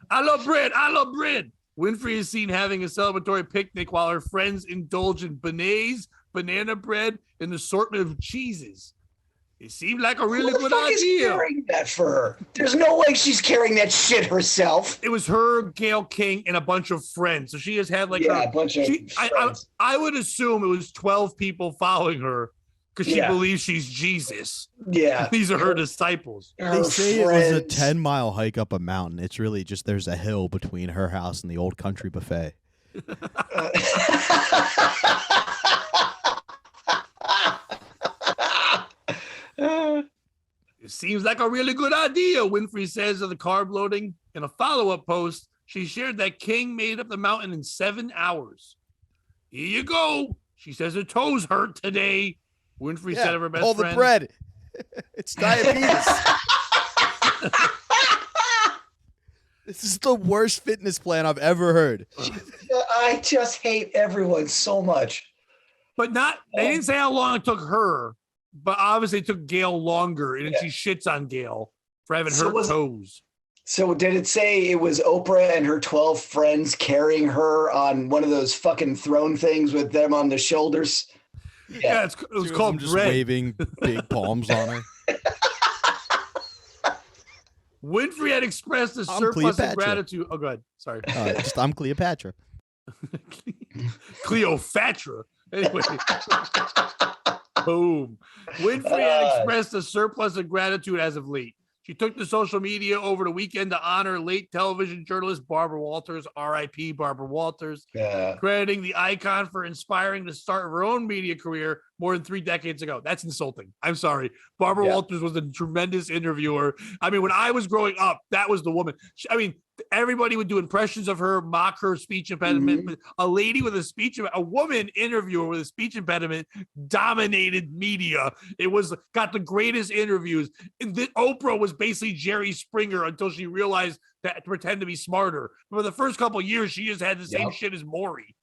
I love bread. I love bread. Winfrey is seen having a celebratory picnic while her friends indulge in beignets, banana bread, and an assortment of cheeses. It seemed like a really good idea. Is carrying that for her? There's no way she's carrying that shit herself. It was her, Gail King, and a bunch of friends. So she has had like a bunch of friends. I would assume it was 12 people following her because she believes she's Jesus. Yeah. These are her disciples. They say it was a 10-mile hike up a mountain. It's really just there's a hill between her house and the Old Country Buffet. It seems like a really good idea, Winfrey says of the carb loading. In a follow-up post, she shared that King made up the mountain in 7 hours. Here you go. She says her toes hurt today. Winfrey said of her best friend. All the bread. It's diabetes. This is the worst fitness plan I've ever heard. I just hate everyone so much. But they didn't say how long it took her, but obviously it took Gail longer, and then she shits on Gail for having hurt toes. So did it say it was Oprah and her 12 friends carrying her on one of those fucking throne things with them on the shoulders? Yeah, it was called just Dread. waving big palms on her. Winfrey had expressed a surplus Cleopatra. of gratitude. Oh, go ahead. Sorry. I'm Cleopatra. Cleopatra. Anyway. Boom. Winfrey had expressed a surplus of gratitude as of late. She took to social media over the weekend to honor late television journalist Barbara Walters, R.I.P. Barbara Walters, crediting the icon for inspiring to start her own media career more than 3 decades ago. That's insulting. I'm sorry. Barbara Walters was a tremendous interviewer. I mean, when I was growing up, that was the woman. Everybody would do impressions of her, mock her speech impediment. But a lady with a woman interviewer with a speech impediment dominated media. It was got the greatest interviews. Oprah was basically Jerry Springer until she realized that to pretend to be smarter. For the first couple of years, she just had the same shit as Maury.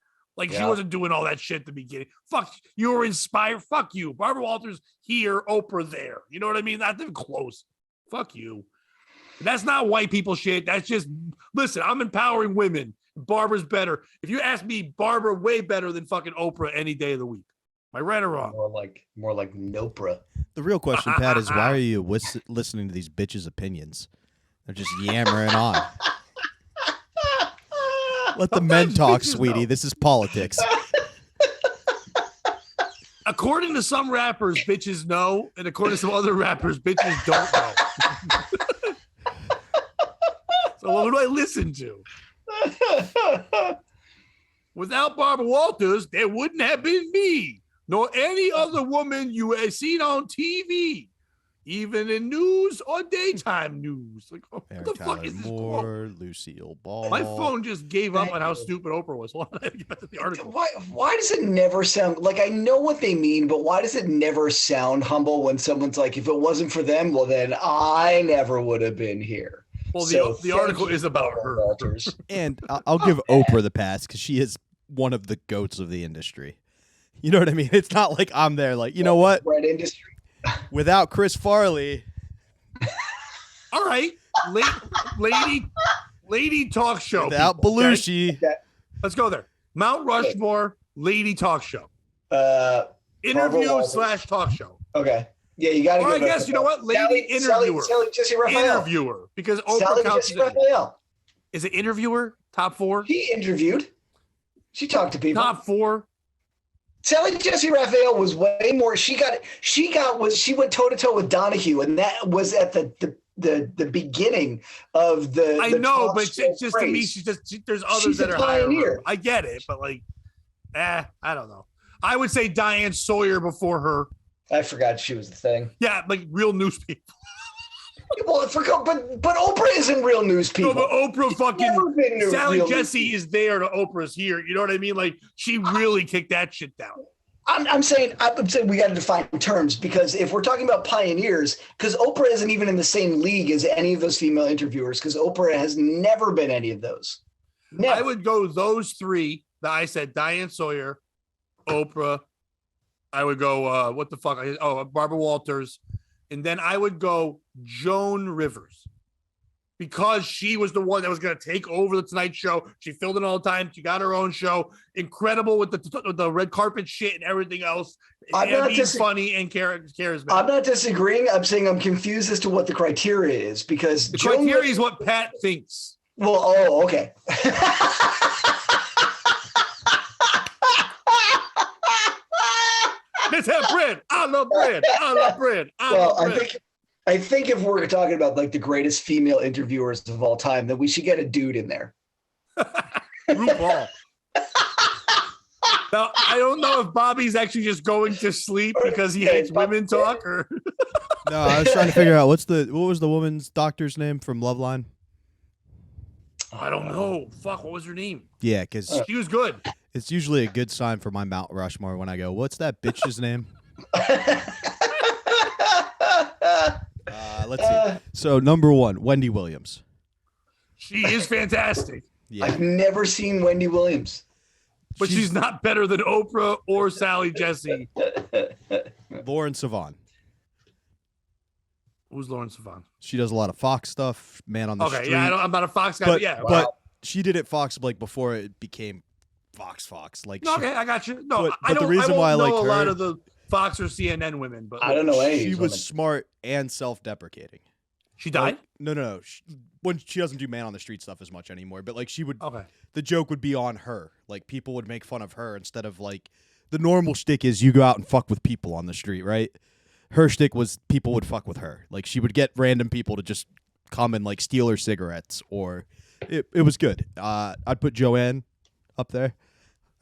She wasn't doing all that shit at the beginning. Fuck, you were inspired. Fuck you. Barbara Walters here, Oprah there. You know what I mean? Not even close. Fuck you. That's not white people shit. That's just, listen, I'm empowering women. Barbara's better. If you ask me, Barbara way better than fucking Oprah any day of the week. Am I right or wrong? More like Nopra. The real question, Pat, is why are you listening to these bitches' opinions? They're just yammering on. Let the men talk, sweetie. This is politics. According to some rappers, bitches know, and according to some other rappers, bitches don't know. So what do I listen to? Without Barbara Walters, there wouldn't have been me, nor any other woman you have seen on TV, even in news or daytime news. What the fuck is this? Lucille Ball. My phone just gave up on how stupid Oprah was. Hold on, I have to get back to the article. Why does it never sound like, I know what they mean, but why does it never sound humble when someone's like, if it wasn't for them, well, then I never would have been here. Well, the article is about her. Walters. And I'll give Oprah the pass because she is one of the goats of the industry. You know what I mean? It's not like I'm there like, you know what? Bread industry. Without Chris Farley. All right. Lady talk show. Without Belushi. Okay. Let's go there. Mount Rushmore, lady talk show. Interview / talk show. Okay. Yeah, you got to. Or I guess, you know what? Lady interviewer. Sally Jesse Raphael. Interviewer. Because Oprah Sally counts Jesse Raphael. Is it interviewer? Top 4? She interviewed. She talked to people. Top 4. Sally Jesse Raphael was way more. She went toe to toe with Donahue, and that was at the beginning of the. I know, but it's just to me, there's others that are higher. I get it, but I don't know. I would say Diane Sawyer before her. I forgot she was the thing. Yeah, real news people. Well, but Oprah isn't real news people. No, but Oprah fucking Sally Jesse is there to Oprah's here. You know what I mean? She really kicked that shit down. I'm saying we got to define terms, because if we're talking about pioneers, because Oprah isn't even in the same league as any of those female interviewers, because Oprah has never been any of those. Never. I would go those 3 that I said: Diane Sawyer, Oprah. I would go, what the fuck? Barbara Walters. And then I would go Joan Rivers, because she was the one that was going to take over the Tonight Show. She filled in all the time. She got her own show. Incredible with the red carpet shit and everything else. And being funny and charismatic. I'm not disagreeing. I'm saying I'm confused as to what the criteria is, because the criteria is what Pat thinks. Well, okay. Let's have bread. I love bread. I love bread. I think if we're talking about the greatest female interviewers of all time, then we should get a dude in there. RuPaul. Now, I don't know if Bobby's actually just going to sleep because he hates women talk, or. No, I was trying to figure out what was the woman's doctor's name from Loveline? I don't know. Fuck, what was her name? Yeah, because she was good. It's usually a good sign for my Mount Rushmore when I go, what's that bitch's name? Let's see. So, number 1, Wendy Williams. She is fantastic. Yeah. I've never seen Wendy Williams. But she's not better than Oprah or Sally Jesse. Lauren Sivan. Who's Lauren Savon? She does a lot of Fox stuff. Man on the Street. Yeah, I'm not a Fox guy, but, but yeah. But she did it Fox like before it became Fox. Like okay, I got you. No, but the reason why I like know her, a lot of the Fox or CNN women, but I don't know any. She was smart and self-deprecating. She died? Like, no. When she doesn't do Man on the Street stuff as much anymore, but like she would. Okay. The joke would be on her. Like people would make fun of her instead of like the normal shtick is you go out and fuck with people on the street, right? Her shtick was people would fuck with her. Like she would get random people to just come and like steal her cigarettes, or it was good. I'd put Joanne up there.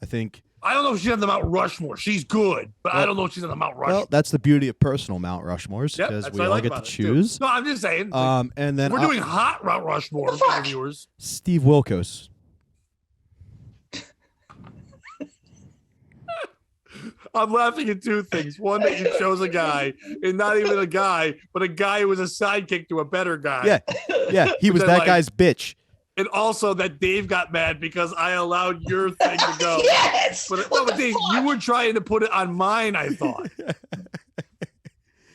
I think. I don't know if she's on the Mount Rushmore. She's good, but I don't know if she's on the Mount Rushmore. Well, that's the beauty of personal Mount Rushmores because we all get to choose. No, I'm just saying. And then we're doing hot Mount Rushmore for the viewers. Steve Wilkos. I'm laughing at two things. One, that you chose a guy, and not even a guy, but a guy who was a sidekick to a better guy. Yeah, he was that guy's bitch. And also that Dave got mad because I allowed your thing to go. Yes. But Dave, you were trying to put it on mine, I thought.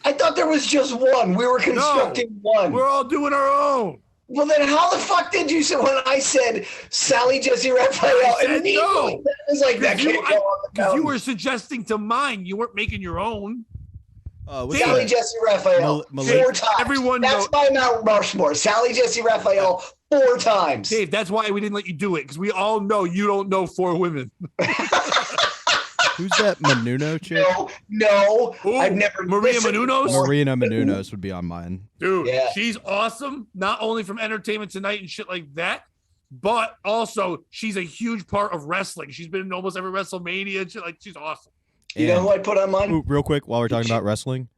I thought there was just one. We were constructing one. We're all doing our own. Well, then how the fuck did you say when I said Sally Jesse Raphael? I said no. no. That was like that can't go on the because you were suggesting to mine. You weren't making your own. Sally Jesse Raphael 4 times. Everyone that's my Mount Rushmore. Sally Jesse Raphael 4 times. Dave, that's why we didn't let you do it, because we all know you don't know 4 women. Who's that Menounos chick? No. Ooh, I've never Maria Menounos? Marina Menounos would be on mine. Dude, she's awesome. Not only from Entertainment Tonight and shit like that, but also she's a huge part of wrestling. She's been in almost every WrestleMania and shit. Like, she's awesome. You know who I put on mine? Real quick, while we're talking about wrestling,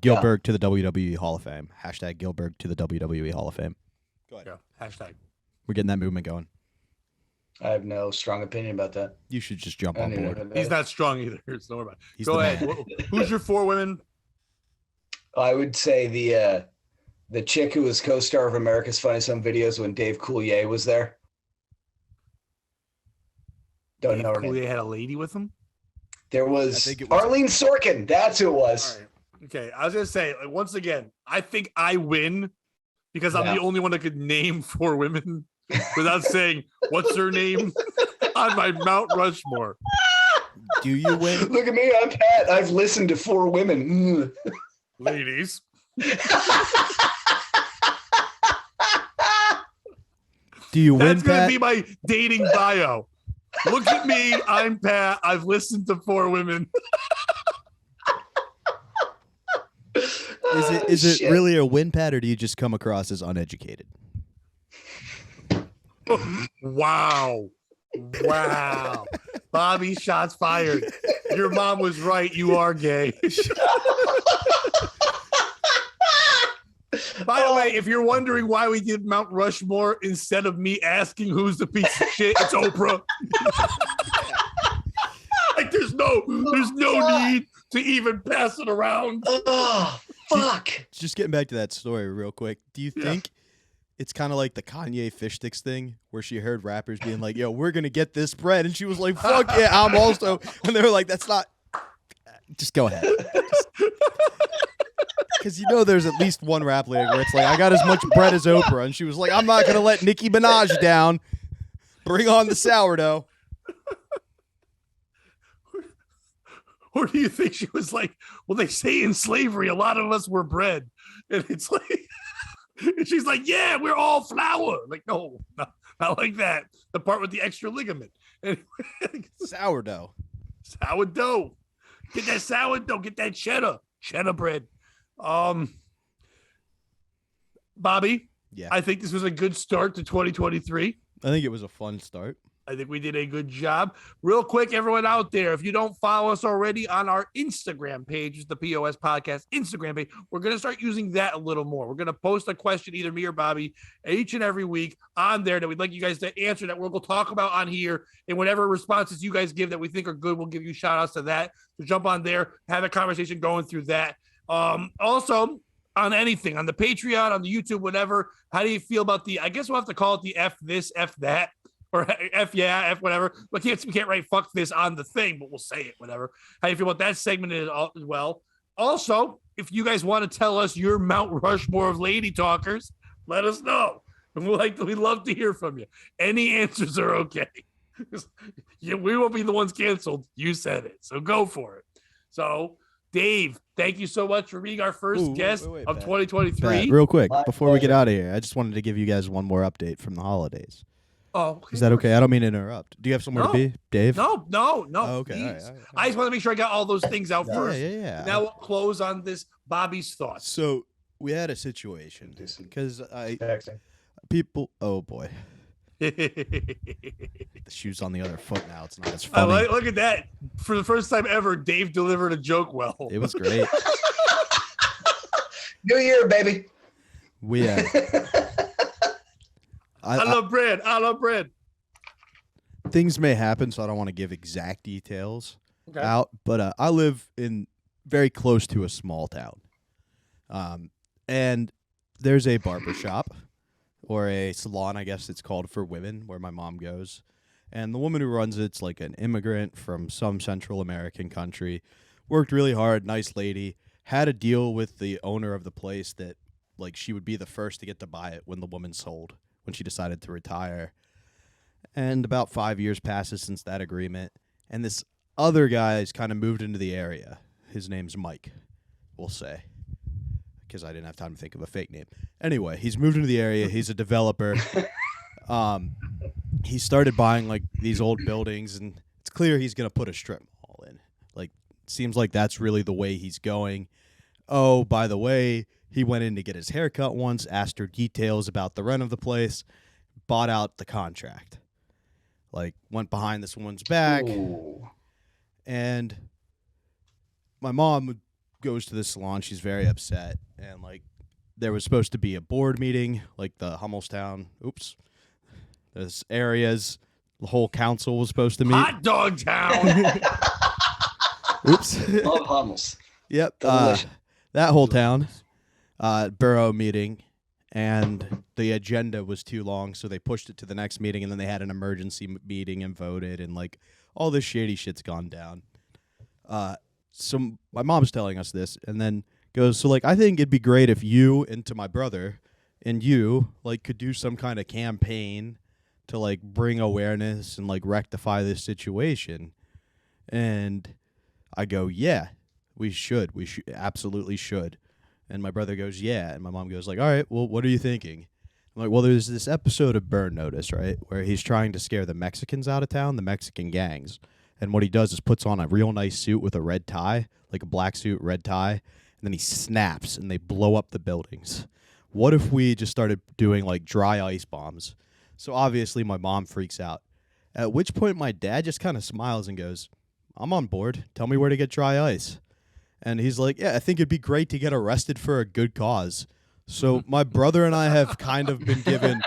Gilbert to the WWE Hall of Fame. Hashtag Gilbert to the WWE Hall of Fame. Go ahead. Yeah, hashtag. We're getting that movement going. I have no strong opinion about that. You should just jump on board. He's not strong either. Don't worry about it. Go ahead. Man. Who's your 4 women? I would say the chick who was co-star of America's Funniest Home Videos when Dave Coulier was there. Don't know her name. Coulier had a lady with him? There was Arlene Sorkin. That's who it was. All right. Okay. I was going to say, like, once again, I think I win because I'm the only one that could name 4 women without saying, what's her name on my Mount Rushmore. Do you win? Look at me. I'm Pat. I've listened to 4 women. Ladies. Do you win, That's going to Pat? be my dating bio. Look at me. I'm Pat. I've listened to 4 women. Is it really a win, Pat, or do you just come across as uneducated? Wow. Bobby, shots fired. Your mom was right. You are gay. By the way, if you're wondering why we did Mount Rushmore instead of me asking who's the piece of shit, it's Oprah. Like there's no need to even pass it around. Oh, fuck. Just getting back to that story real quick. Do you think it's kind of like the Kanye fish sticks thing where she heard rappers being like, yo, we're going to get this bread. And she was like, fuck yeah, I'm also. And they were like, that's not. Just go ahead. Because there's at least one rap lyric where it's like, I got as much bread as Oprah. And she was like, I'm not going to let Nicki Minaj down. Bring on the sourdough. Or do you think she was like, well, they say in slavery, a lot of us were bread. And it's like, and she's like, yeah, we're all flour. Like, no, not like that. The part with the extra ligament. Anyway, Sourdough. Sourdough. Get that sourdough. Get that cheddar bread. Bobby, I think this was a good start to 2023. I think it was a fun start. I think we did a good job. Real quick, everyone out there, if you don't follow us already on our Instagram page, it's the POS Podcast Instagram page, we're going to start using that a little more. We're going to post a question, either me or Bobby, each and every week on there that we'd like you guys to answer that we'll go talk about on here. And whatever responses you guys give that we think are good, we'll give you shout outs to that. So jump on there, have a conversation going through that. Also, on anything, on the Patreon, on the YouTube, whatever, how do you feel about I guess we'll have to call it the F this, F that, or F F whatever. We can't write fuck this on the thing, but we'll say it, whatever. How do you feel about that segment as well? Also, if you guys want to tell us your Mount Rushmore of lady talkers, let us know. And we'd love to hear from you. Any answers are okay. Yeah, we won't be the ones canceled. You said it. So go for it. So, Dave, thank you so much for being our first guest of Pat. 2023. Pat, real quick, My before we get pleasure. out of here, I just wanted to give you guys one more update from the holidays. Oh, okay. Is that okay? I don't mean to interrupt. Do you have somewhere to be, Dave? No. Oh, okay. Please. All right. I just want to make sure I got all those things out first. Yeah. Now we'll close on this Bobby's thoughts. So we had a situation because people. Oh boy, the shoe's on the other foot now. It's not as funny. Look at that. For the first time ever, Dave delivered a joke well. It was great. New Year, baby. We I love bread. I love bread. things may happen, so I don't want to give exact details Okay. out. But I live in very close to a small town, and there's a barber shop or a salon, I guess it's called, for women, where my mom goes. And the woman who runs it's like an immigrant from some Central American country. Worked really hard, nice lady. Had a deal with the owner of the place that like she would be the first to get to buy it when the woman sold, when she decided to retire. And about 5 years passes since that agreement. And this other guy's kind of moved into the area. His name's Mike, we'll say, because I didn't have time to think of a fake name. Anyway, he's moved into the area. He's a developer. He started buying like these old buildings, and it's clear he's going to put a strip mall in. Like, seems like that's really the way he's going. Oh, by the way, he went in to get his hair cut once, asked her details about the rent of the place, bought out the contract. Like, went behind this woman's back. Ooh. And my mom goes to the salon. She's very upset. And, like, there was supposed to be a board meeting, like the Hummelstown. There's areas. The whole council was supposed to meet. Hot dog town. Oops. Love Hummels. Yep. Delicious. That whole town. Borough meeting. And the agenda was too long, so they pushed it to the next meeting, and then they had an emergency meeting and voted, and, like, all this shady shit's gone down. So my mom's telling us this, and then goes, so, like, I think it'd be great if you and to my brother and you, like, could do some kind of campaign to, like, bring awareness and, like, rectify this situation. And I go, yeah, we should. We absolutely should. And my brother goes, yeah. And my mom goes, like, all right, well, what are you thinking? I'm like, well, there's this episode of Burn Notice, right, where he's trying to scare the Mexicans out of town, the Mexican gangs. And what he does is puts on a real nice suit with a red tie, like a black suit, red tie, and then he snaps and they blow up the buildings. What if we just started doing, like, dry ice bombs? So obviously my mom freaks out, at which point my dad just kind of smiles and goes, I'm on board. Tell me where to get dry ice. And he's like, yeah, I think it'd be great to get arrested for a good cause. So my brother and I have kind of been given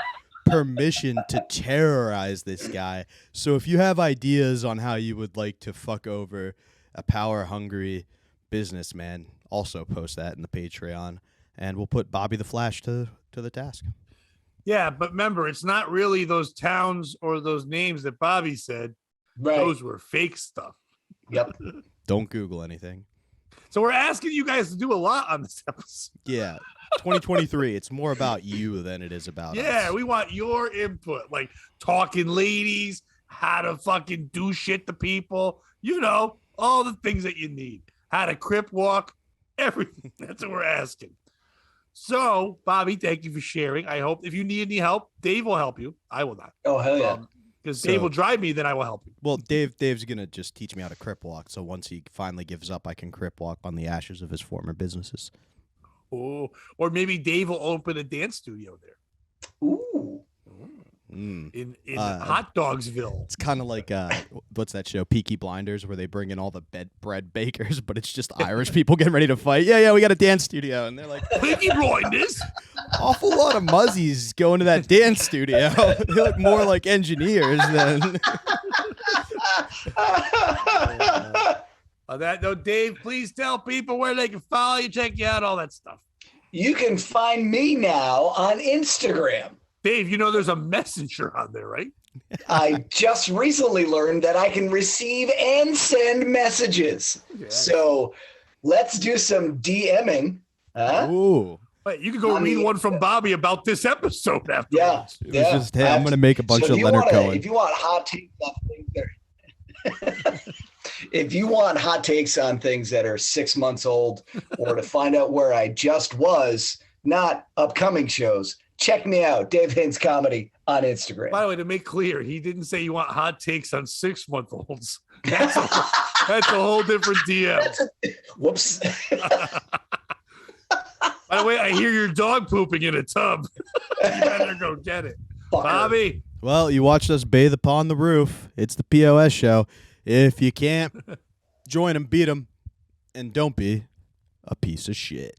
permission to terrorize this guy. So if you have ideas on how you would like to fuck over a power-hungry businessman, also post that in the Patreon, and we'll put Bobby the Flash to the task. Yeah, but remember, it's not really those towns or those names that Bobby said. Right. Those were fake stuff. Yep. Don't Google anything. So we're asking you guys to do a lot on this episode. Yeah. 2023, it's more about you than it is about Yeah, us. we want your input, like talking ladies, how to fucking do shit to people, you know, all the things that you need. How to crip walk, everything. That's what we're asking. So, Bobby, thank you for sharing. I hope if you need any help, Dave will help you. I will not. Oh, hell yeah. Because So- Dave will drive me, then I will help you. Well, Dave's going to just teach me how to crip walk, so once he finally gives up, I can crip walk on the ashes of his former businesses. Oh, or maybe Dave will open a dance studio there Ooh. in Hot Dogsville. It's kind of like, what's that show, Peaky Blinders, where they bring in all the bread bakers, but it's just Irish people getting ready to fight. Yeah, we got a dance studio. And they're like, Peaky Blinders. awful lot of muzzies going to that dance studio. They look more like engineers than... On that note, Dave, please tell people where they can follow you, check you out, all that stuff. You can find me now on Instagram. Dave, you know there's a messenger on there, right? I just recently learned that I can receive and send messages. Yeah. So let's do some DMing. Huh? Ooh. Wait, you could go read one from Bobby about this episode afterwards. It was just, hey, I'm going to make a bunch of Leonard Cohen. If you want hot takes on things if you want hot takes on things that are 6 months old, or to find out where I just was, not upcoming shows, check me out, Dave Hintz Comedy on Instagram. By the way, to make clear, he didn't say you want hot takes on 6-month-olds. That's a whole different DM. Whoops. By the way, I hear your dog pooping in a tub. You better go get it. Fucker. Bobby. Well, you watched us bathe upon the roof. It's the POS show. If you can't, join them, beat them, and don't be a piece of shit.